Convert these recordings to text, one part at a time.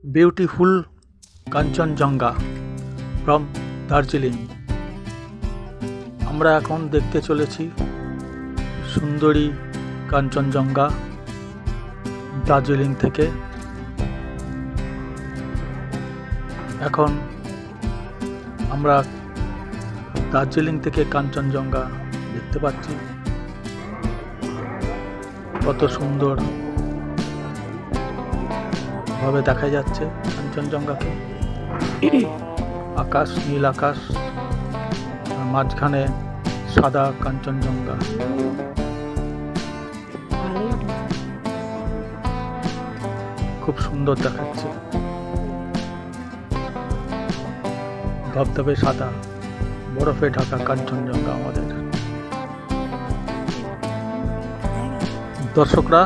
Beautiful Kanchenjunga from Darjeeling. আমরা এখন দেখতে চলেছি সুন্দরী কাঞ্চনজঙ্ঘা দার্জিলিং থেকে। এখন আমরা দার্জিলিং থেকে কাঞ্চনজঙ্ঘা দেখতে পাচ্ছি। কত সুন্দর ভাবে দেখা যাচ্ছে কাঞ্চনজঙ্ঘাকে। আকাশ, নীল আকাশ, মাঝখানে সাদা কাঞ্চনজঙ্ঘা। খুব সুন্দর দেখাচ্ছে, ধবধবে সাদা বরফে ঢাকা কাঞ্চনজঙ্ঘা আমাদের। দর্শকরা,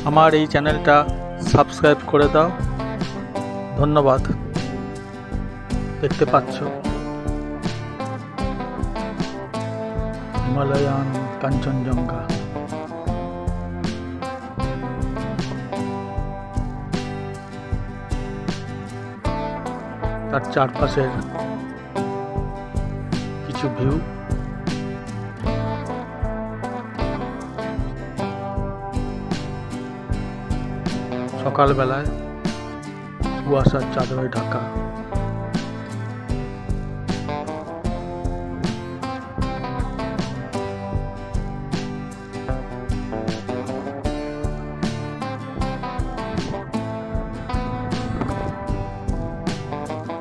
আমার এই চ্যানেলটা সাবস্ক্রাইব করে দাও, ধন্যবাদ। দেখতে পাচ্ছ হিমালয়ান কাঞ্চনজঙ্ঘা। তার চারপাশের কিছু ভিউ। সকালবেলায় কুয়াশার চাদরে ঢাকা।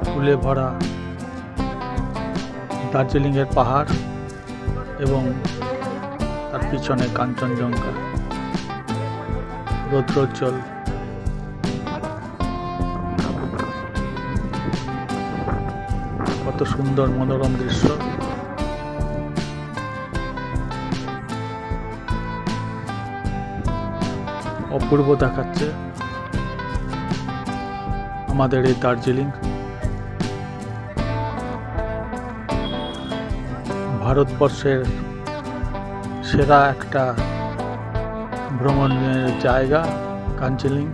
ফুলে ভরা দার্জিলিংয়ের পাহাড় এবং তার পিছনে কাঞ্চনজঙ্ঘা রৌদ্রোজ্জ্বল। কত সুন্দর মনোরম দৃশ্য। অপূর্ব দেখাচ্ছে আমাদের এই দার্জিলিং। ভারতবর্ষের সেরা একটা ভ্রমণের জায়গা দার্জিলিং।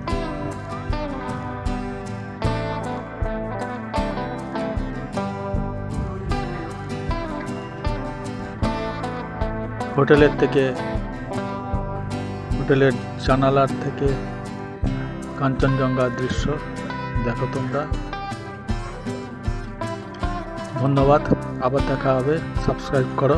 হোটেলের জানালার থেকে কাঞ্চনজঙ্ঘার দৃশ্য দেখো তোমরা। ধন্যবাদ, আবার দেখা হবে। সাবস্ক্রাইব করো।